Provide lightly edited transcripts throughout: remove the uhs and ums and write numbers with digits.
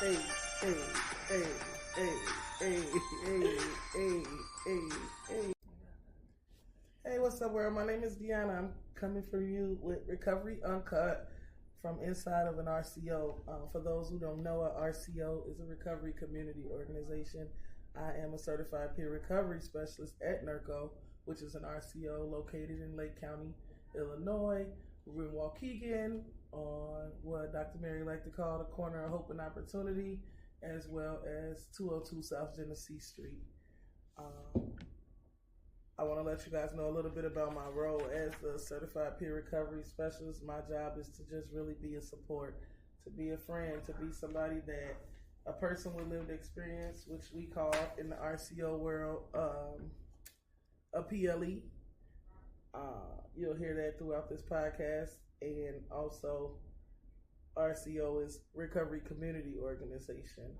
hey, hey, hey, hey, hey, hey, hey, hey, hey. Hey, what's up, world? My name is Deanna. I'm coming for you with Recovery Uncut from inside of an RCO. For those who don't know, a RCO is a recovery community organization. I am a certified peer recovery specialist at NERCO, which is an RCO located in Lake County, Illinois. We're in Waukegan on what Dr. Mary liked to call the corner of hope and opportunity, as well as 202 South Genesee Street. I want to let you guys know a little bit about my role as the certified peer recovery specialist. My job is to just really be a support, to be a friend, to be somebody that a person with lived experience, which we call in the RCO world a PLE. You'll hear that throughout this podcast. And also, RCO is Recovery Community Organization.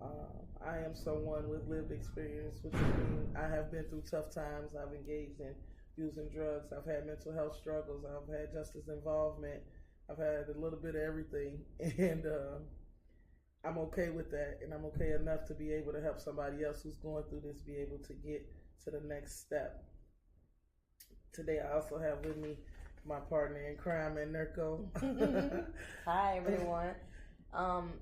I am someone with lived experience, which means I have been through tough times. I've engaged in using drugs. I've had mental health struggles. I've had justice involvement. I've had a little bit of everything. And I'm okay with that. And I'm okay enough to be able to help somebody else who's going through this be able to get to the next step. Today, I also have with me my partner in crime at NERCO. Hi, everyone.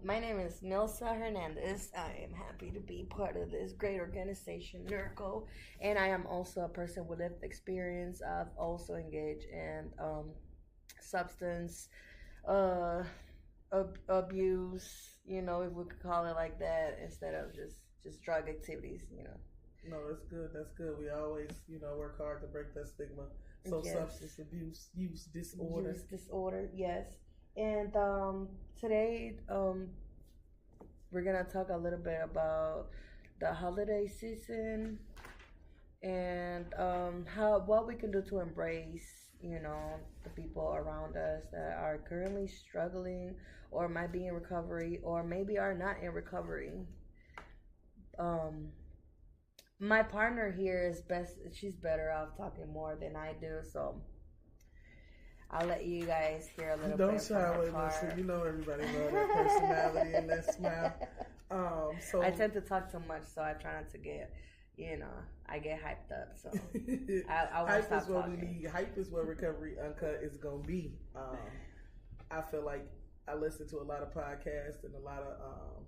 My name is Milsa Hernandez. I am happy to be part of this great organization, NERCO, and I am also a person with lived experience. I've also engaged in substance abuse, if we could call it like that, instead of just drug activities, No, that's good. That's good. We always, work hard to break that stigma. So Yes. substance abuse, use disorder. Use disorder, yes. And today, we're gonna talk a little bit about the holiday season and what we can do to embrace, the people around us that are currently struggling or might be in recovery or maybe are not in recovery. My partner here she's better off talking more than I do, so I'll let you guys hear a little Don't bit shy away, Melissa. Everybody loves that personality and that smile. So I tend to talk too much, so I try not to get, I get hyped up. So I won't hype stop is what talking. we need. Hype is what Recovery Uncut is gonna be. I feel like I listen to a lot of podcasts and a lot of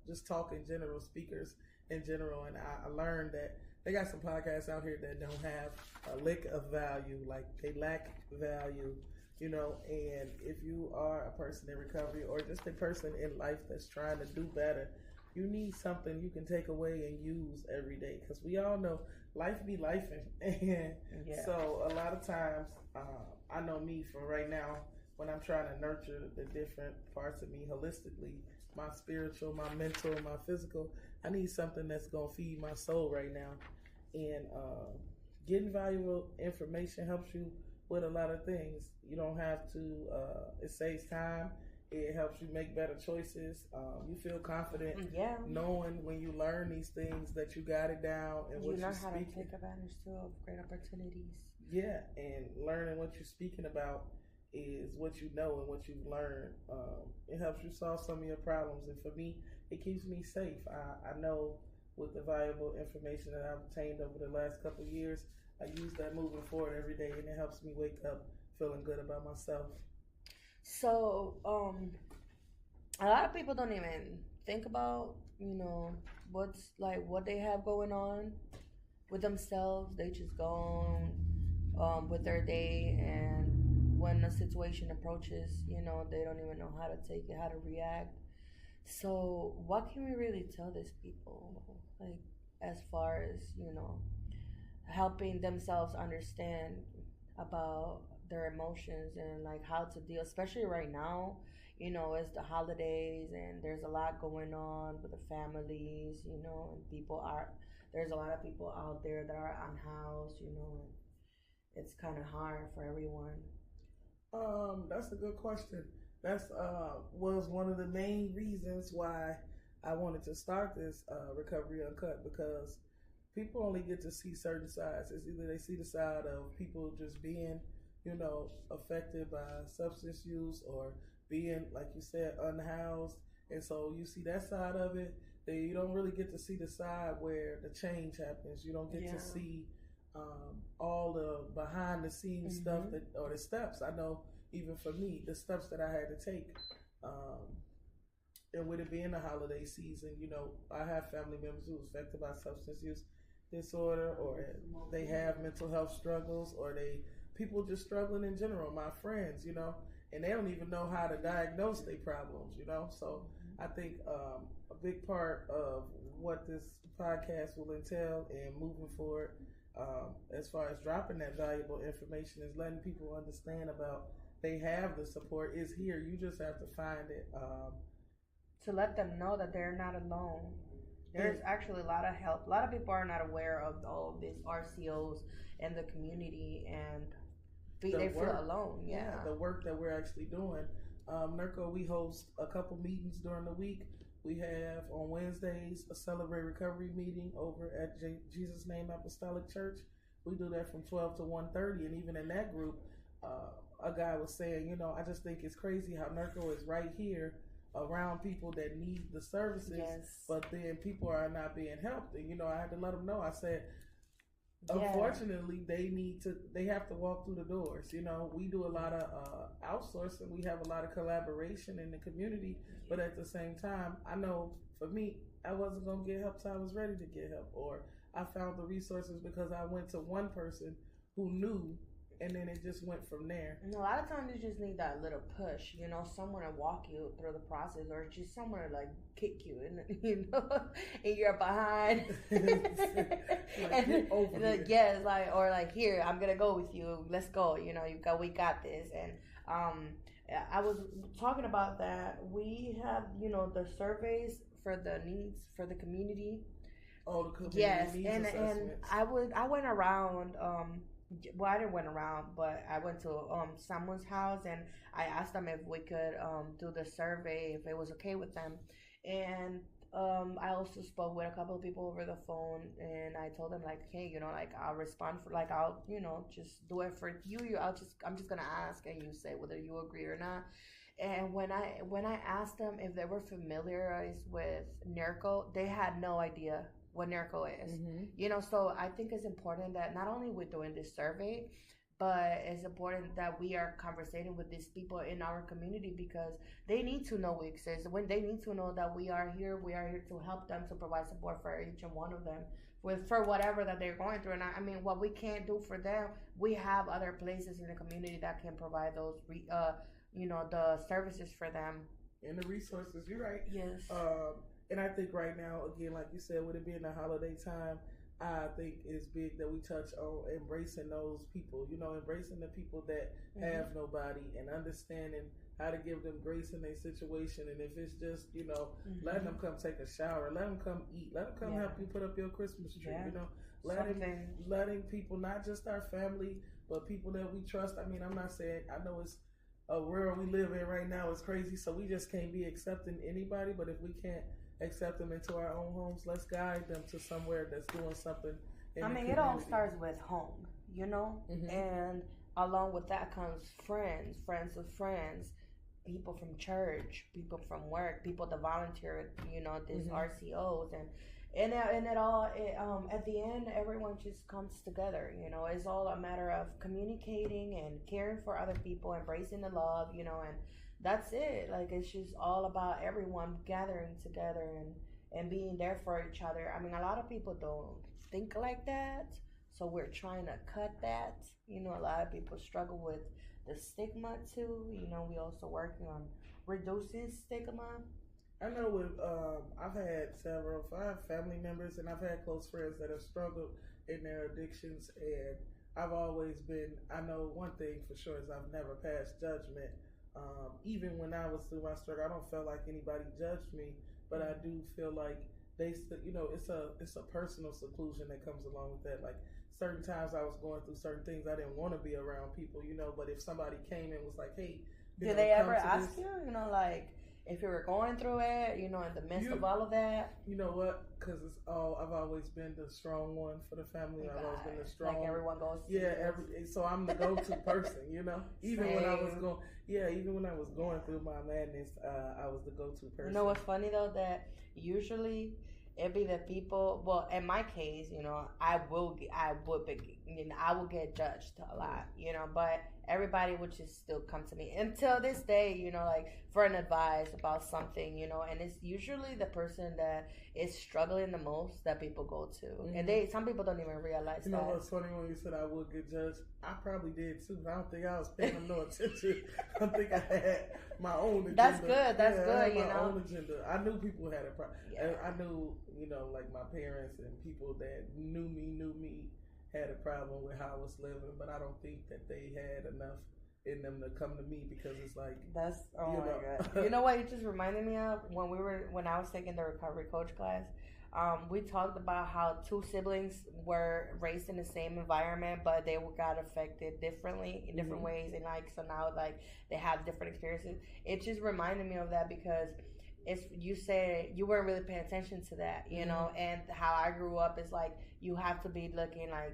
just talk in general, speakers in general, and I learned that they got some podcasts out here that don't have a lick of value, like they lack value, and if you are a person in recovery or just a person in life that's trying to do better, you need something you can take away and use every day, because we all know life be lifing. And Yeah. so a lot of times, I know me for right now, when I'm trying to nurture the different parts of me holistically, my spiritual, my mental, my physical, I need something that's going to feed my soul right now. And getting valuable information helps you with a lot of things. You don't have to, it saves time. It helps you make better choices. You feel confident knowing when you learn these things that you got it down and You what learn you're how to speaking. take advantage too of great opportunities. Yeah, and learning what you're speaking about is what you know and what you've learned. It helps you solve some of your problems, and for me, it keeps me safe. I know with the valuable information that I've obtained over the last couple of years, I use that moving forward every day, and it helps me wake up feeling good about myself. So, a lot of people don't even think about, what's like what they have going on with themselves. They just go on with their day, and when a situation approaches, they don't even know how to take it, how to react. So, what can we really tell these people, like, as far as, helping themselves understand about their emotions and, like, how to deal, especially right now, it's the holidays and there's a lot going on with the families, and there's a lot of people out there that are unhoused, and it's kind of hard for everyone. That's a good question. That's was one of the main reasons why I wanted to start this Recovery Uncut, because people only get to see certain sides. It's either they see the side of people just being, affected by substance use, or being, like you said, unhoused, And so you see that side of it. Then you don't really get to see the side where the change happens. You don't get to see all the behind the scenes stuff or the steps. I know even for me, the steps that I had to take. And with it being the holiday season, I have family members who are affected by substance use disorder, or they have mental health struggles, or people just struggling in general. My friends, and they don't even know how to diagnose their problems, So I think a big part of what this podcast will entail and moving forward, as far as dropping that valuable information, is letting people understand about they have the support is here. You just have to find it. To let them know that they're not alone. There's actually a lot of help. A lot of people are not aware of all of these RCOs and the community, and they feel alone. Yeah, the work that we're actually doing. NERCO, we host a couple meetings during the week. We have on Wednesdays a Celebrate Recovery meeting over at Jesus Name Apostolic Church. We do that from 12 to 1:30, and even in that group, a guy was saying, I just think it's crazy how NERCO is right here around people that need the services, but then people are not being helped. And I had to let them know. I said, unfortunately, they have to walk through the doors. We do a lot of outsourcing. We have a lot of collaboration in the community, but at the same time, I know for me, I wasn't gonna get help till I was ready to get help, or I found the resources because I went to one person who knew. And then it just went from there. And a lot of times you just need that little push, someone to walk you through the process, or just someone to like kick you, and and you're behind. Here, I'm gonna go with you. Let's go. We got this. And I was talking about that. We have the surveys for the needs for the community. Oh, the community needs assessments. And I went around. Well, I didn't went around, but I went to someone's house, and I asked them if we could do the survey, if it was okay with them. And I also spoke with a couple of people over the phone, and I told them hey, I'll respond for I'll just do it for you. I'm just gonna ask, and you say whether you agree or not. And when I asked them if they were familiarized with NERCO, they had no idea what NERCO is. So I think it's important that not only we're doing this survey, but it's important that we are conversating with these people in our community, because they need to know we exist. When they need to know that we are here to help them, to provide support for each and one of them for whatever that they're going through. And I mean, what we can't do for them, we have other places in the community that can provide those the services for them and the resources. You're right. Yes. And I think right now, again, like you said, with it being the holiday time, I think it's big that we touch on embracing those people, embracing the people that have nobody, and understanding how to give them grace in their situation. And if it's just, letting them come take a shower, let them come eat, let them come help you put up your Christmas tree, letting people, not just our family, but people that we trust. I mean, I'm not saying, I know it's a world we live in right now is crazy, so we just can't be accepting anybody, but if we can't accept them into our own homes, let's guide them to somewhere that's doing something in the community. It all starts with home, and along with that comes friends of friends, people from church, people from work, people that volunteer, these RCOs, and it all at the end, everyone just comes together. It's all a matter of communicating and caring for other people, embracing the love, and that's it. It's just all about everyone gathering together and being there for each other. I mean, a lot of people don't think like that, so we're trying to cut that. A lot of people struggle with the stigma too. We also working on reducing stigma. I know I've had five family members, and I've had close friends that have struggled in their addictions, and I've always been, I know one thing for sure is I've never passed judgment. Even when I was through my struggle, I don't feel like anybody judged me, but I do feel like it's a personal seclusion that comes along with that. Like certain times I was going through certain things, I didn't want to be around people, but if somebody came and was like, hey, did they ever ask you, if you were going through it, in the midst of all of that. You know what? Because I've always been the strong one for the family. I've always been the strong. Like everyone goes. So I'm the go-to person. Even when I was going through my madness, I was the go-to person. You know what's funny though? That usually it be the people. Well, in my case, I will get judged a lot, but everybody would just still come to me until this day, like for an advice about something, and it's usually the person that is struggling the most that people go to, and some people don't even realize that. You know what's funny when you said I would get judged? I probably did too. I don't think I was paying them no attention. I think I had my own agenda. That's good. That's good. I had my own agenda. I knew people had a problem. Yeah. I knew, like my parents and people that knew me had a problem with how I was living, but I don't think that they had enough in them to come to me, because it's like that's my god. You know what you just reminded me of? When I was taking the recovery coach class, we talked about how two siblings were raised in the same environment, but they got affected differently in different ways, and so now they have different experiences. It just reminded me of that, because you said you weren't really paying attention to that, and how I grew up is like you have to be looking out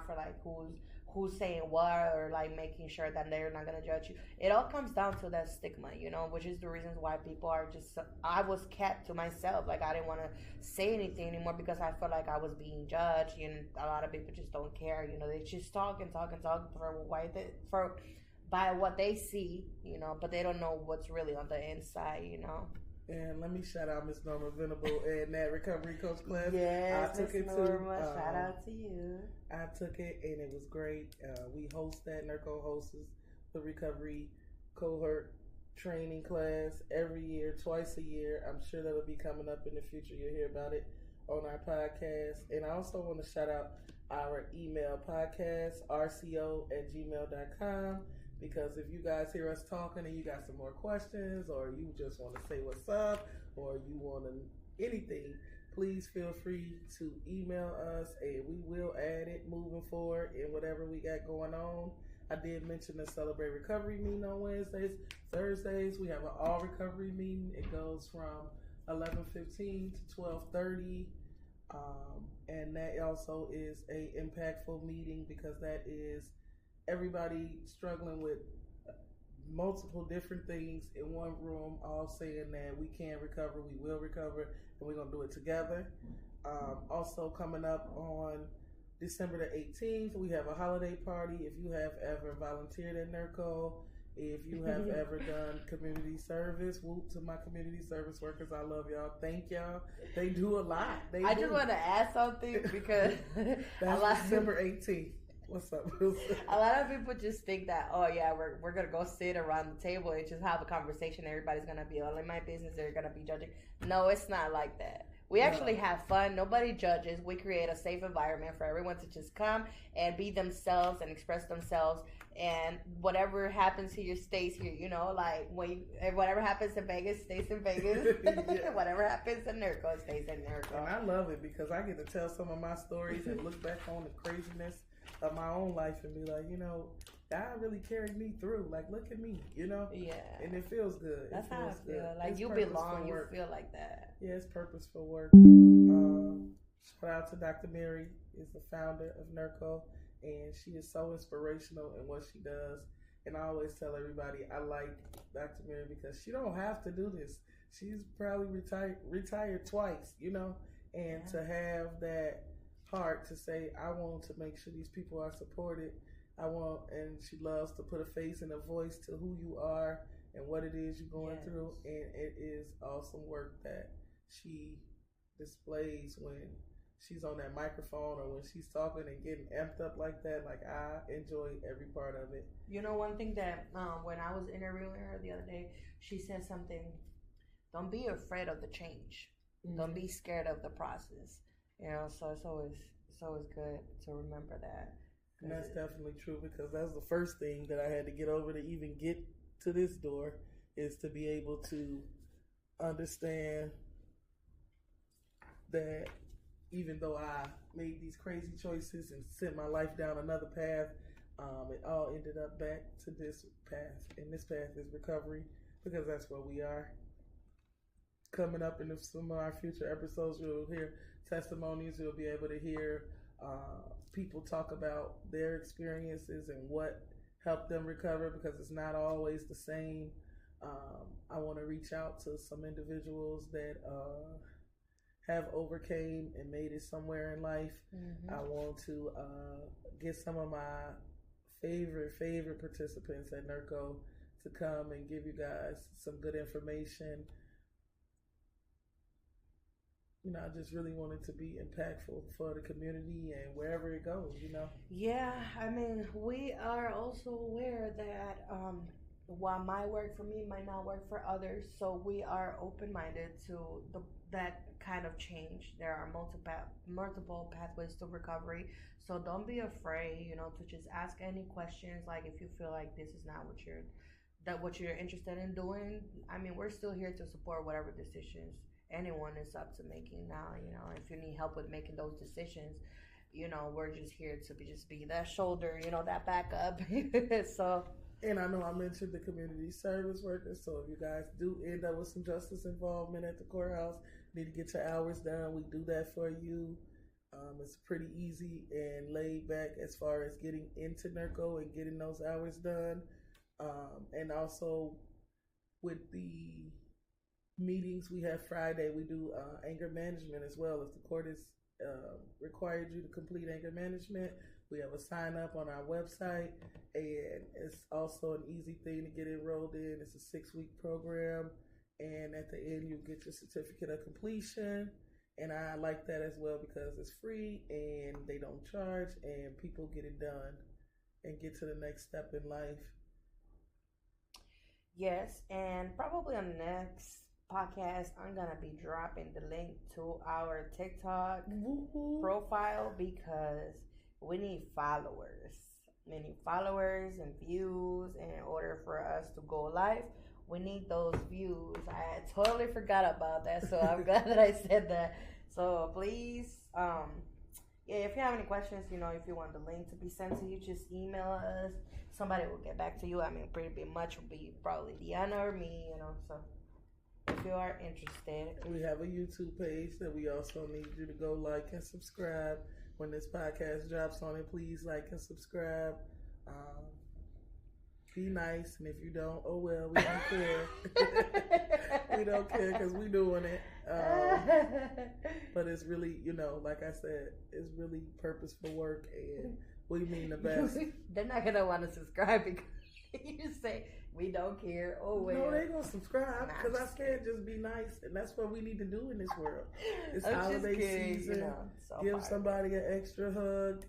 for who's saying what, or making sure that they're not gonna judge you. It all comes down to that stigma, which is the reasons why people are just. I was kept to myself, I didn't want to say anything anymore because I felt like I was being judged, and a lot of people just don't care, they just talk and talk and talk by what they see, but they don't know what's really on the inside, And let me shout out Miss Norma Venable and that recovery coach class. Yes, Miss Norma, shout out to you. I took it and it was great. We host that. NERCO hosts the recovery cohort training class every year, twice a year. I'm sure that'll be coming up in the future. You'll hear about it on our podcast. And I also want to shout out our email podcast, rco@gmail.com. Because if you guys hear us talking and you got some more questions, or you just want to say what's up, or you want anything, please feel free to email us, and we will add it moving forward in whatever we got going on. I did mention the Celebrate Recovery meeting on Wednesdays. Thursdays, we have an all recovery meeting. It goes from 11:15 to 12:30. And that also is a impactful meeting, because that is everybody struggling with multiple different things in one room, all saying that we can recover, we will recover, and we're going to do it together. Also coming up on December the 18th, we have a holiday party. If you have ever volunteered at NERCO, if you have ever done community service, whoop to my community service workers. I love y'all. Thank y'all. They do a lot. I just want to add something, because that's December 18th. What's up? A lot of people just think that, we're gonna go sit around the table and just have a conversation. Everybody's gonna be all in my business. They're gonna be judging. No, it's not like that. We actually have fun. Nobody judges. We create a safe environment for everyone to just come and be themselves and express themselves. And whatever happens here stays here. Whatever happens in Vegas stays in Vegas. Whatever happens in NERCO stays in NERCO. And I love it, because I get to tell some of my stories and look back on the craziness of my own life and be like, God really carried me through. Look at me, Yeah. And it feels good. That's how I feel. Like, you belong. You feel like that. Yeah, it's purposeful work. Shout out to Dr. Mary, is the founder of NERCO, and she is so inspirational in what she does. And I always tell everybody I like Dr. Mary because she don't have to do this. She's probably retired twice, and to have that heart to say, I want to make sure these people are supported. And she loves to put a face and a voice to who you are and what it is you're going through. And it is awesome work that she displays when she's on that microphone or when she's talking and getting amped up like that. I enjoy every part of it. One thing that when I was interviewing her the other day, she said something, don't be afraid of the change. Mm-hmm. Don't be scared of the process. So it's always good to remember that. And that's definitely true, because that's the first thing that I had to get over to even get to this door, is to be able to understand that even though I made these crazy choices and sent my life down another path, it all ended up back to this path. And this path is recovery. because that's where we are. Coming up in some of our future episodes, you'll hear testimonies. You'll be able to hear people talk about their experiences and what helped them recover, because it's not always the same. I want to reach out to some individuals that have overcame and made it somewhere in life. I want to get some of my favorite participants at NERCO to come and give you guys some good information. I just really want it to be impactful for the community and wherever it goes, Yeah, I mean, we are also aware that while my work for me might not work for others, so we are open-minded to that kind of change. There are multiple pathways to recovery, so don't be afraid, to just ask any questions. Like if you feel like this is not what you're interested in doing, I mean, we're still here to support whatever decisions anyone is up to making now. If you need help with making those decisions, we're just here to be that shoulder, that backup. So. And I know I mentioned the community service workers, so if you guys do end up with some justice involvement at the courthouse, need to get your hours done, we do that for you. It's pretty easy and laid back as far as getting into NERCO and getting those hours done. And also with the meetings we have Friday, we do anger management as well. If the court has required you to complete anger management, we have a sign up on our website, and it's also an easy thing to get enrolled in. It's a 6-week program, and at the end you get your certificate of completion. And I like that as well because it's free and they don't charge, and people get it done and get to the next step in life. Yes, and probably on the next podcast, I'm gonna be dropping the link to our TikTok profile because we need followers. We need followers and views in order for us to go live. We need those views. I totally forgot about that, so I'm glad that I said that. So please, if you have any questions, if you want the link to be sent to you, just email us. Somebody will get back to you. I mean, pretty much will be probably Deanna or me, so if you are interested. We have a YouTube page that we also need you to go like and subscribe. When this podcast drops on it, please like and subscribe. Be nice, and if you don't, oh well, we don't care. We don't care because we doing it. But it's really, like I said, it's really purposeful work, and we mean the best. They're not gonna want to subscribe because you say we don't care. Oh well. No, they gonna subscribe because I said just be nice, and that's what we need to do in this world. It's holiday season. Give somebody an extra hug.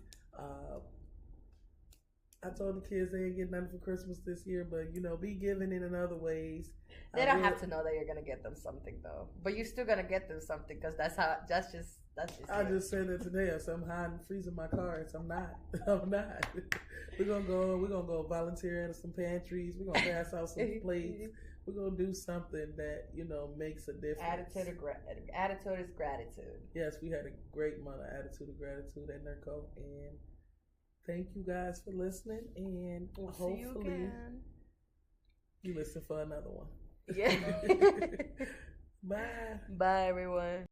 I told the kids they ain't getting nothing for Christmas this year, but be giving in other ways. They don't have to know that you're gonna get them something though, but you're still gonna get them something because that's just. I just said that today. I said I'm hiding, freezing my cards. I'm not. We're gonna go volunteer at some pantries. We're gonna pass out some plates. We're gonna do something that makes a difference. Attitude is gratitude. Yes, we had a great month of attitude of gratitude at NERCO, and thank you guys for listening. And we'll hopefully see you again. You listen for another one. Yeah. Bye. Bye, everyone.